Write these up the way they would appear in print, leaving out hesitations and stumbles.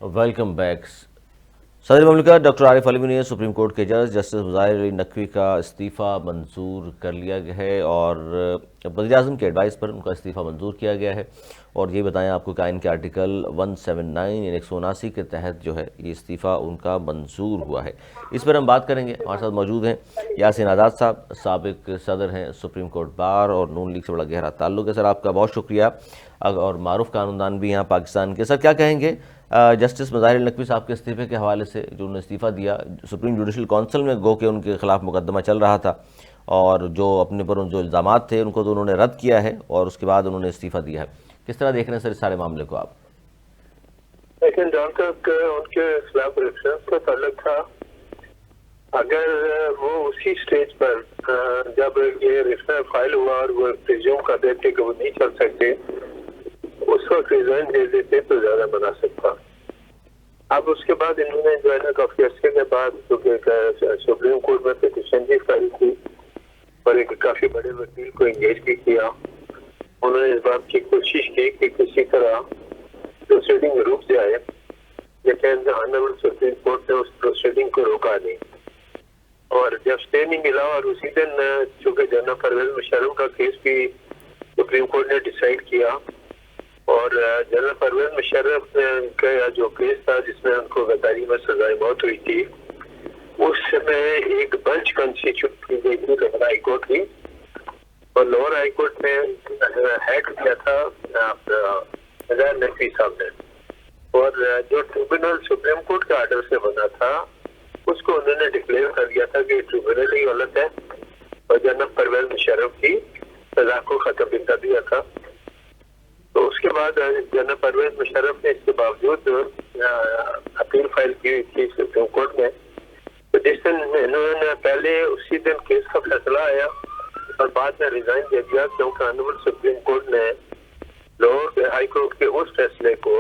Welcome back. सदर ममलिकत doctor Arif Alvi ने supreme court के जज जस्टिस मुज़ाहिर अली नकवी का इस्तीफ़ा मंजूर कर लिया गया है और वज़ीर-ए-आज़म के एडवाइस पर उनका इस्तीफ़ा मंजूर किया गया है। और ये बताएं आपको कि आइन के आर्टिकल 179 यानी 179 के तहत जो है ये इस्तीफ़ा उनका मंजूर हुआ है। इस पर हम बात करेंगे। हमारे साथ मौजूद हैं यासीन आज़ाद साहब, साबिक सदर हैं सुप्रीम कोर्ट बार और नून लीग से बड़ा गहरा ताल्लुक़ है। सर आपका बहुत शुक्रिया। और मारूफ कानूनदान भी यहाँ पाकिस्तान के। सर क्या कहेंगे जस्टिस मुज़ाहिर अली नकवी साहब के इस्तीफ़े के हवाले से, जो उन्होंने इस्तीफ़ा दिया, सुप्रीम जुडिशल काउंसिल में गो के उनके खिलाफ मुकदमा चल रहा था और जो अपने पर जो इल्ज़ामात थे उनको तो उन्होंने रद्द किया है और उसके बाद उन्होंने इस्तीफ़ा दिया है। किस तरह देख रहे हैं सर इस सारे मामले को आप? लेकिन जहाँ तक उनके खिलाफ रेफरेंस का ताल्लुक था, अगर वो उसी स्टेज पर जब ये रेफरेंस फाइल हुआ और वो प्रिज्यूम कर देते कि वो नहीं चल सकते, उस वक्त रिजाइन दे देते तो ज्यादा मुनासिब था। अब उसके बाद इन्होंने जो है ना काफी अर्से के बाद सुप्रीम कोर्ट में पिटीशन भी फाइल की और एक काफी बड़े वकील को एंगेज भी किया। उन्होंने इस बात की कोशिश की कि किसी तरह प्रोसीडिंग रूप से आए, लेकिन ऑनरेबल सुप्रीम कोर्ट ने उस प्रोसीडिंग को रोका नहीं। और जब स्टे नहीं मिला और उसी दिन चूंकि जनरल परवेज मुशर्रफ का केस भी सुप्रीम कोर्ट ने डिसाइड किया और जनरल परवेज मुशर्रफ का जो केस था जिसमें उनको गद्दारी में सजाए मौत हुई थी, उस समय एक बेंच कॉन्स्टिट्यूट की गई थी लोअर हाई कोर्ट की, और लोअर हाई कोर्ट ने हेड किया था नकवी साहब ने। और जो ट्रिब्यूनल सुप्रीम कोर्ट के आर्डर से बना था उसको उन्होंने डिक्लेयर कर दिया था कि ट्रिब्यूनल ही गलत है और जनरल परवेज मुशर्रफ की सजा को खत्म कर दिया था। तो उसके बाद जनरल परवेज मुशर्रफ ने इसके बावजूद अपील फाइल की हुई थी सुप्रीम कोर्ट में। तो जिस दिन इन्होंने पहले उसी दिन केस का फैसला आया और बाद में रिजाइन दे दिया, क्योंकि ऑनरेबल सुप्रीम कोर्ट ने लोअर हाई कोर्ट के उस फैसले को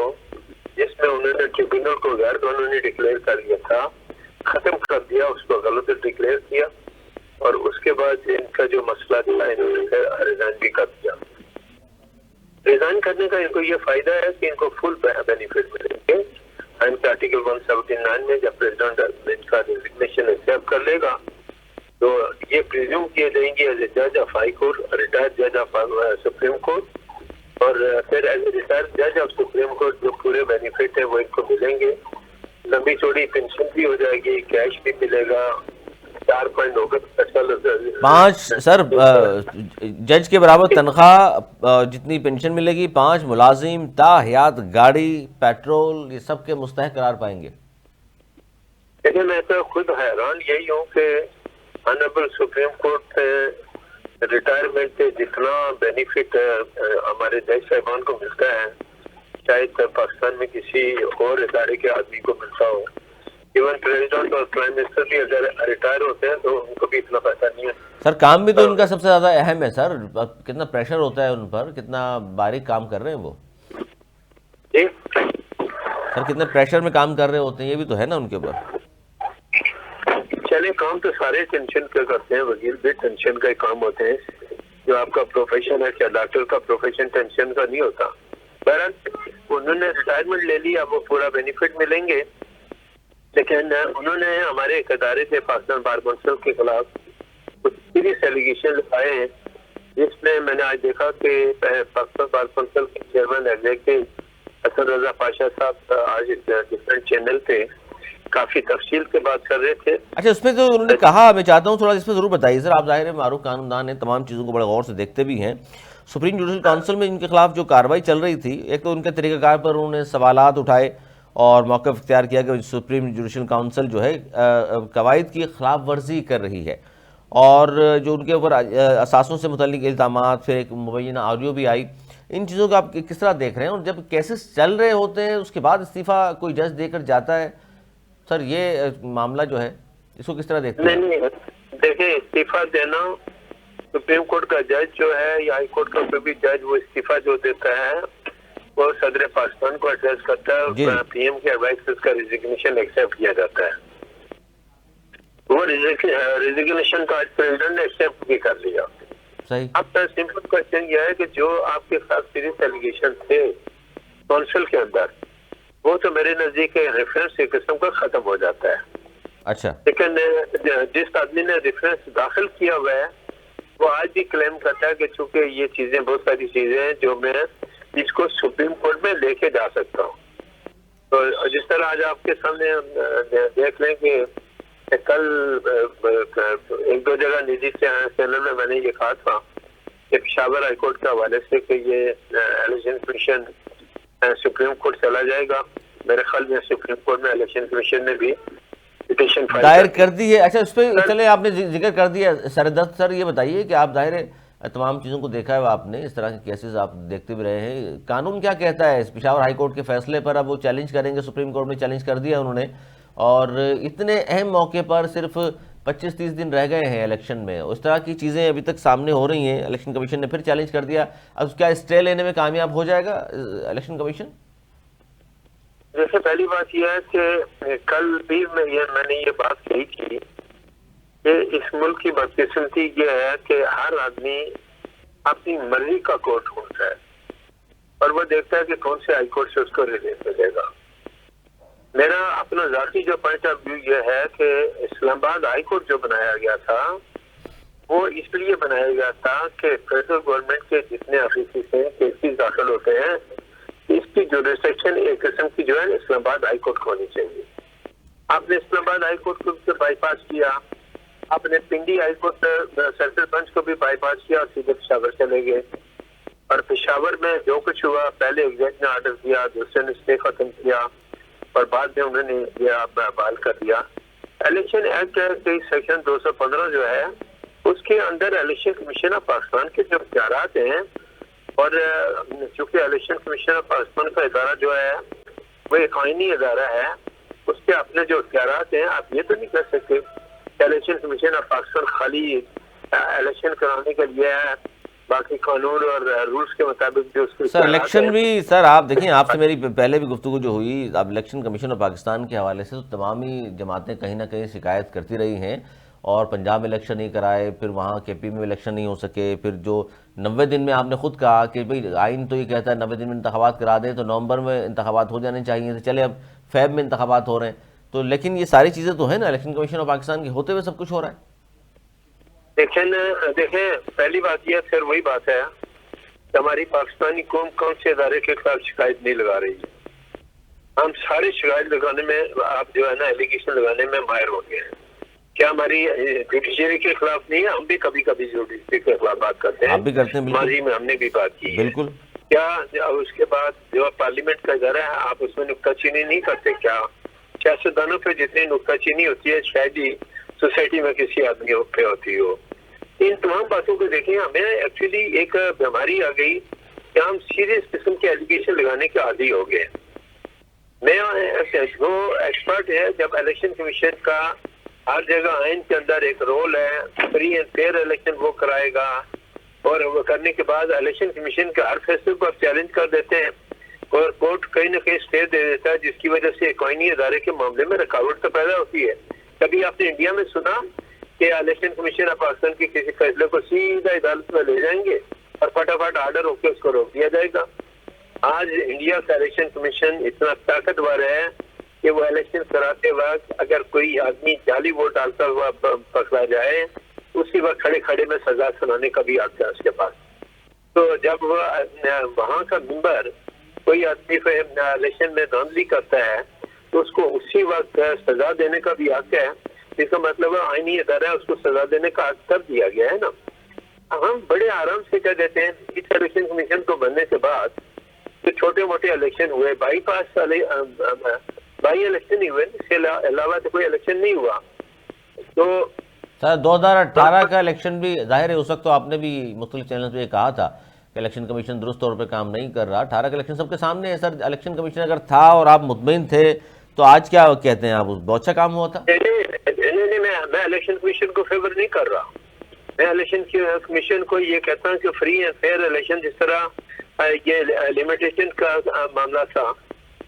जिसमें उन्होंने ट्रिब्यूनल को गैर कानूनी डिक्लेयर कर दिया था खत्म कर दिया, उसको गलत डिक्लेयर किया और उसके बाद इनका जो मसला था इन्होंने रिजाइन भी कर दिया। रिजाइन करने का इनको ये फायदा है कि इनको फुल बेनिफिट मिलेंगे। इनके आर्टिकल 179 में जब प्रेसिडेंट इनका रिजिग्नेशन एक्सेप्ट कर लेगा तो ये प्रिज्यूम किए जाएंगे एज ए जज ऑफ हाई कोर्ट, रिटायर्ड जज ऑफ सुप्रीम कोर्ट, और फिर एज ए रिटायर्ड जज ऑफ सुप्रीम कोर्ट जो पूरे बेनिफिट है वो इनको मिलेंगे। लंबी चौड़ी पेंशन भी हो जाएगी, कैश भी मिलेगा, 5 सर जज के बराबर तनख्वाह, जितनी पेंशन मिलेगी, 5 मुलाजिम ता हयात गाड़ी पेट्रोल ये सब के मुस्तहक करार पाएंगे। लेकिन मैं तो खुद हैरान यही हूँ कि ऑनरेबल सुप्रीम कोर्ट रिटायरमेंट से जितना बेनिफिट हमारे जज साहिबान को मिलता है शायद पाकिस्तान में किसी और इदारे के आदमी को मिलता हो। इवन प्रेसिडेंट और प्राइम मिनिस्टर भी अगर रिटायर होते हैं तो उनको भी इतना पैसा नहीं है। सर काम भी तो उनका सबसे ज्यादा अहम है सर, कितना प्रेशर होता है उन पर, कितना बारीक काम कर रहे हैं वो सर, कितने प्रेशर में काम कर रहे होते हैं, ये भी तो है ना उनके ऊपर। चले काम तो सारे टेंशन का करते हैं, वकील भी टेंशन का ही काम होते हैं। जो आपका प्रोफेशन है, क्या डॉक्टर का प्रोफेशन टेंशन का नहीं होता। बहरहाल उन्होंने रिटायरमेंट ले ली, अब वो पूरा बेनिफिट मिलेंगे। लेकिन उन्होंने हमारे एक अदारे से पाकिस्तान बार काउंसिल के खिलाफ कुछ सीरियस एलिगेशन लगाए हैं, जिसमें मैंने आज देखा कि पाकिस्तान बार काउंसिल के चेयरमैन एग्जीक्यूटिव हसन रजा पाशा साहब आज डिफरेंट चैनल पे काफी तफसील से बात कर रहे थे। अच्छा, उसमें तो उन्होंने कहा, मैं चाहता हूँ थोड़ा इसमें जरूर बताइए सर। आप जाहिर मारूफ कानूनदान है, तमाम चीज़ों को बड़े गौर से देखते भी हैं। सुप्रीम जुडिशल काउंसिल में इनके खिलाफ जो कार्रवाई चल रही थी, एक तो उनके तरीक़ाकार पर उन्होंने सवालात उठाए और मौक़िफ़ इख्तियार किया कि सुप्रीम जुडिशल काउंसिल जो है कवायद की खिलाफ वर्जी कर रही है, और जो उनके ऊपर असासों से मुतल्लिक इल्ज़ामात, फिर एक मुबैना ऑडियो भी आई। इन चीज़ों को आप किस तरह देख रहे हैं? और जब केसेस चल रहे होते हैं उसके बाद इस्तीफ़ा कोई जज देकर जाता है, सर ये मामला जो है इसको किस तरह देखते हैं? नहीं, देखिए इस्तीफा देना सुप्रीम कोर्ट का जज जो है या हाई कोर्ट का कोई भी जज, वो इस्तीफा जो देता है वो सदर पाकिस्तान को एड्रेस करता है, पीएम के एडवाइस से उसका रिजिग्नेशन एक्सेप्ट किया जाता है। वो रिजिग्नेशन का आज प्रेसिडेंट ने एक्सेप्ट भी कर लिया। सही। अब सिंपल क्वेश्चन यह है कि जो आपके साथ सीरियस एलिगेशन थे काउंसिल के अंदर, वो तो मेरे नजदीक रेफरेंस एक किस्म का खत्म हो जाता है। अच्छा। लेकिन जिस आदमी ने रेफरेंस दाखिल किया हुआ है वो आज भी क्लेम करता है कि चूंकि ये चीजें बहुत सारी चीजें हैं जो मैं इसको सुप्रीम कोर्ट में लेके जा सकता हूँ। तो जिस तरह आज आपके सामने देख लें कि कल एक दो जगह निजी चैनल में मैंने ये कहा था कि पेशावर हाईकोर्ट के हवाले से कि ये इलेक्शन कमीशन सुप्रीम कोर्ट चला जाएगा। मेरे ख्याल में सुप्रीम कोर्ट में इलेक्शन कमीशन ने भी पिटीशन दायर कर दी है। अच्छा, उस पर चले, आपने जिक्र कर दिया सरदत्त सर, ये बताइए कि आप जाहिर है तमाम चीज़ों को देखा है आपने, इस तरह के केसेस आप देखते भी रहे हैं, कानून क्या कहता है इस पेशावर हाई कोर्ट के फैसले पर? अब वो चैलेंज करेंगे, सुप्रीम कोर्ट में चैलेंज कर दिया उन्होंने, और इतने अहम मौके पर सिर्फ 25-30 दिन रह गए हैं इलेक्शन में, उस तरह की चीज़ें अभी तक सामने हो रही हैं, इलेक्शन कमीशन ने फिर चैलेंज कर दिया। अब क्या स्टे लेने में कामयाब हो जाएगा इलेक्शन कमीशन? जैसे पहली बात यह है कि कल भी मैंने ये बात कही थी कि इस मुल्क की बदकिस्मती ये है कि हर आदमी अपनी मर्जी का कोर्ट ढूंढता है और वो देखता है कि कौन से हाई कोर्ट से उसको रिलीफ मिलेगा। मेरा अपना जाती जो पॉइंट ऑफ व्यू ये है कि इस्लामाबाद हाई कोर्ट जो बनाया गया था वो इसलिए बनाया गया था कि फेडरल गवर्नमेंट के जितने ऑफिस हैं केसेस दाखिल होते हैं इसकी जुरिस्डिक्शन एक किस्म की जो है इस्लामाबाद हाई कोर्ट को होनी चाहिए। आपने इस्लामाबाद हाई कोर्ट को बाईपास किया, आपने पिंडी हाई कोर्ट सर्किल बेंच को भी बाईपास किया और सीधे पेशावर चले गए। और पेशावर में जो कुछ हुआ, पहले एक जज ने ऑर्डर दिया, दूसरे ने स्टे खत्म किया और बाद में उन्होंने यह बहाल कर दिया। इलेक्शन एक्ट के सेक्शन 215 जो है उसके अंदर इलेक्शन कमीशन ऑफ पाकिस्तान के जो इख्तियारात हैं, और चूंकि इलेक्शन कमीशन ऑफ पाकिस्तान का इदारा जो है वो एक आईनी इदारा है, उसके अपने जो इख्तियारात हैं, आप ये तो नहीं कह सकते इलेक्शन कमीशन ऑफ पाकिस्तान खाली इलेक्शन कराने के लिए है, बाकी कानून और रूल्स के मुताबिक जो उसके सर इलेक्शन भी, सर आप देखिए, आपसे मेरी पहले भी गुफ्तगू जो हुई, अब इलेक्शन कमीशन ऑफ पाकिस्तान के हवाले से तो तमाम ही जमातें कहीं ना कहीं शिकायत करती रही हैं, और पंजाब में इलेक्शन नहीं कराए, फिर वहाँ केपी में इलेक्शन नहीं हो सके, फिर जो 90 दिन में आपने खुद कहा कि भाई आइन तो ये कहता है 90 दिन में इंतखाबात करा दें, तो नवंबर में इंतखाबात हो जाने चाहिए, तो चले अब फेब में इंतखाबात हो रहे हैं, तो लेकिन ये सारी चीज़ें तो है ना इलेक्शन कमीशन ऑफ पाकिस्तान के होते हुए सब कुछ हो रहा है। देखें पहली बात यह, फिर वही बात है, हमारी पाकिस्तानी कौम कौन से इदारे के खिलाफ शिकायत नहीं लगा रही है। हम सारे शिकायत लगाने में, आप जो है ना एलिगेशन लगाने में माहिर हो गए हैं। क्या हमारी जुडिशरी के खिलाफ नहीं है? हम भी कभी कभी जुडिशरी के खिलाफ बात करते हैं, आप भी करते हैं, माजी में हमने भी बात की बिल्कुल। क्या उसके बाद जो पार्लियामेंट का इदारा है आप उसमें नुक्ताचीनी नहीं करते? क्या सियासतदानों पे जितनी नुक्ताचीनी होती है शायद ही सोसाइटी में किसी आदमी पे होती हो। इन तमाम बातों को देखें, हमें एक्चुअली एक बीमारी आ गई कि हम सीरियस किस्म के एलिगेशन लगाने के आदी हो गए। मैं जो एक्सपर्ट है, जब इलेक्शन कमीशन का हर जगह आइन के अंदर एक रोल है, फ्री एंड फेयर इलेक्शन वो कराएगा, और वो करने के बाद इलेक्शन कमीशन के हर फैसले को आप चैलेंज कर देते हैं और कोर्ट कहीं ना कहीं स्टे दे देता है, जिसकी वजह से कानूनी अदारे के मामले में रुकावट तो पैदा होती है। कभी आपने इंडिया में सुना कि इलेक्शन कमीशन ऑफ पाकिस्तान के किसी फैसले को सीधा अदालत में ले जाएंगे और फटाफट ऑर्डर होकर उसको रोक दिया जाएगा? आज इंडिया का इलेक्शन कमीशन इतना ताकतवर है कि वो इलेक्शन कराते वक्त अगर कोई आदमी जाली वोट डालता हुआ पकड़ा जाए, उसी वक्त खड़े खड़े में सजा सुनाने का भी हक है उसके पास। तो जब वहाँ का मेंबर कोई आदमी इलेक्शन में धांधली करता है तो उसको उसी वक्त सजा देने का भी हक है। इसका मतलब है आईनी इदारा है, उसको सजा देने का हक कर दिया गया है ना। हम बड़े आराम से कह देते हैं इस इलेक्शन कमीशन को बनने के बाद जो छोटे मोटे इलेक्शन हुए, बाई इलेक्शन ही हुए, इसके अलावा तो कोई इलेक्शन नहीं हुआ। तो सर 2018 का इलेक्शन भी जाहिर है, उस वक्त तो आपने भी मुख्तलिफ चैनल पे कहा था कि इलेक्शन कमीशन दुरुस्त तौर पे काम नहीं कर रहा। 18 का इलेक्शन सबके सामने है सर। इलेक्शन कमीशन अगर था और आप मुतमईन थे तो आज क्या कहते हैं आप, बहुत अच्छा काम हुआ था। नहीं, मैं इलेक्शन कमीशन को फेवर नहीं कर रहा। मैं इलेक्शन कमीशन को ये कहता हूँ कि फ्री एंड फेयर इलेक्शन, जिस तरह ये लिमिटेशन का मामला था,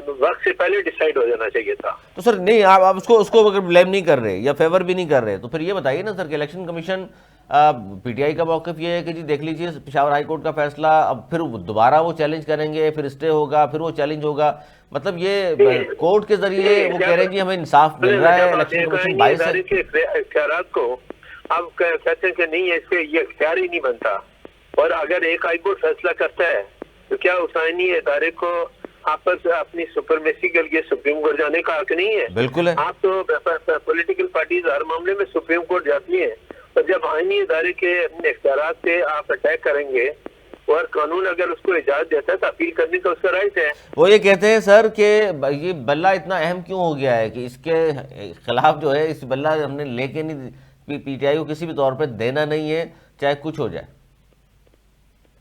वक्त से पहले डिसाइड हो जाना चाहिए था। तो सर नहीं, आप उसको अगर ब्लेम नहीं कर रहे या फेवर भी नहीं कर रहे, तो फिर ये बताइए ना सर कि इलेक्शन कमीशन पीटीआई का मौक़िफ़ ये है कि जी देख लीजिए पेशावर हाई कोर्ट का फैसला, अब फिर दोबारा वो चैलेंज करेंगे, फिर स्टे होगा, फिर वो चैलेंज होगा। मतलब ये कोर्ट के जरिए वो कह रहे हैं जी हमें इंसाफ मिल रहा है। इलेक्शन कमीशन 22 है के इख्तियारात को अब कहते हैं कि नहीं, इसके ये इख्तियार ही नहीं बनता। और अगर एक हाई कोर्ट फैसला करता है तो क्या उस आईनी इदारे को आपस अपनी सुपरमेसी के लिए सुप्रीम कोर्ट जाने का हक नहीं है? बिल्कुल है। आप तो पॉलिटिकल पार्टीज हर मामले में सुप्रीम कोर्ट जाती है, और जब आईनी इदारे के अपने इख्तियारात से आप अटैक करेंगे और कानून अगर उसको इजाजत देता है तो अपील करने का उसका राइट है। वो ये कहते हैं सर कि ये बल्ला इतना अहम क्यों हो गया है कि इसके खिलाफ जो है, इस बल्ला हमने लेके नहीं, पीटीआई को किसी भी तौर पे देना नहीं है, चाहे कुछ हो जाए।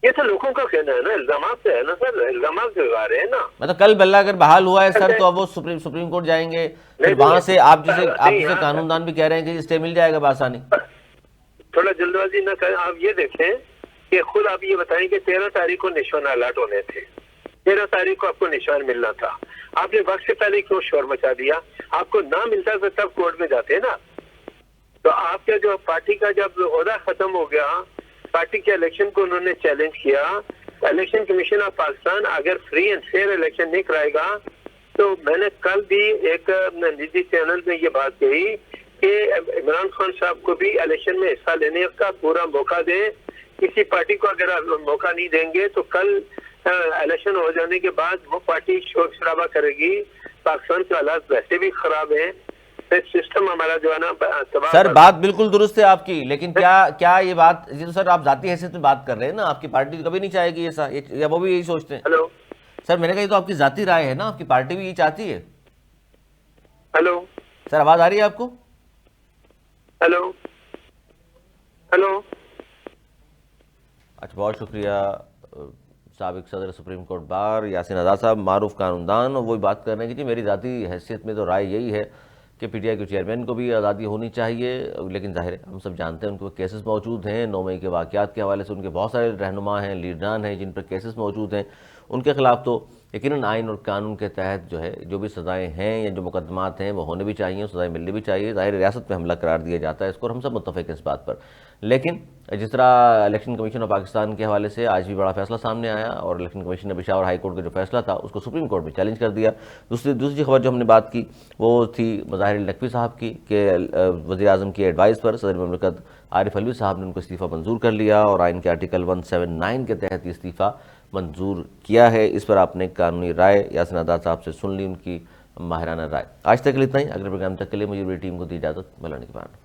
ये तो लोगों का कहना है ना, इल्जाम से है ना सर, इल्जाम लगा रहे हैं ना। मतलब कल बल्ला अगर बहाल हुआ है सर, तो अब वो सुप्रीम कोर्ट जाएंगे, फिर वहां से आप जिसे कानूनदान भी कह रहे हैं कि स्टे मिल जाएगा बासानी। थोड़ा जल्दबाजी ना करें। आप ये देखें कि खुद आप ये बताएं कि 13 तारीख को निशान अलर्ट होने थे, 13 तारीख को आपको निशान मिलना था, आपने वक्त से पहले क्यों शोर मचा दिया? आपको ना मिलता तो तब कोर्ट में जाते ना। तो आपका जो पार्टी का जब ओहदा खत्म हो गया, पार्टी के इलेक्शन को उन्होंने चैलेंज किया, इलेक्शन कमीशन ऑफ पाकिस्तान अगर फ्री एंड फेयर इलेक्शन नहीं कराएगा, तो मैंने कल भी एक निजी चैनल में ये बात कही कि इमरान खान साहब को भी इलेक्शन में हिस्सा लेने का पूरा मौका दें। किसी पार्टी को अगर मौका नहीं देंगे तो कल इलेक्शन हो जाने के बाद वो पार्टी शोर शराबा करेगी। पाकिस्तान के हालात वैसे भी खराब हैं, सिस्टम हमारा जो है ना सर, बात बिल्कुल दुरुस्त है आपकी, लेकिन क्या ये बात, ये तो सर आप जाती हैसियत में बात कर रहे हैं ना, आपकी पार्टी तो कभी नहीं चाहेगी ऐसा, या वो भी यही सोचते हैं? हेलो सर, मैंने कहा तो आपकी जाती राय है ना, आपकी पार्टी भी यही चाहती है। हेलो सर, आवाज आ रही है आपको? Hello hello. अच्छा, बहुत शुक्रिया साबिक सदर सुप्रीम कोर्ट बार यासिन आज़ाद साहब, मारूफ कानूनदान, और वही बात कर रहे हैं कि जी मेरी ज़ाती हैसियत में तो राय यही है कि पीटीआई के चेयरमैन को भी आज़ादी होनी चाहिए, लेकिन जाहिर है हम सब जानते हैं उनके केसेस मौजूद हैं। 9 मई के वाक़यात के हवाले से उनके बहुत सारे रहनुमा हैं, लीडरान हैं जिन पर केसेस मौजूद हैं। उनके खिलाफ तो यकीनन आइन और कानून के तहत जो है, जो भी सज़ाएँ हैं या जो मुकदमात हैं वो होने भी चाहिए, सज़ाएँ मिलनी भी चाहिए। ज़ाहिर रियासत में हमला करार दिया जाता है इसको, और हम सब मुत्तफ़िक़ हैं इस बात पर। लेकिन जिस तरह इलेक्शन कमीशन ऑफ पाकिस्तान के हवाले से आज भी बड़ा फैसला सामने आया, और इलेक्शन कमीशन ने पेशावर हाई कोर्ट का जो फैसला था उसको सुप्रीम कोर्ट में चैलेंज कर दिया। दूसरी खबर जो हमने बात की वो थी मज़ाहिर नकवी साहब की, कि वज़ीर-ए-आज़म की एडवाइस पर सदर ममलिकत आरिफ अलवी साहब ने उनको इस्तीफ़ा मंजूर कर लिया, और आइन के आर्टिकल 179 के तहत इस्तीफ़ा मंजूर किया है। इस पर आपने कानूनी राय यासिन आज़ाद साहब से सुन ली, उनकी माहिराना राय। आज तक के लिए इतना ही। अगले प्रोग्राम तक के लिए मुझे मेरी टीम को दी इजाज़त। मौलाना की बात।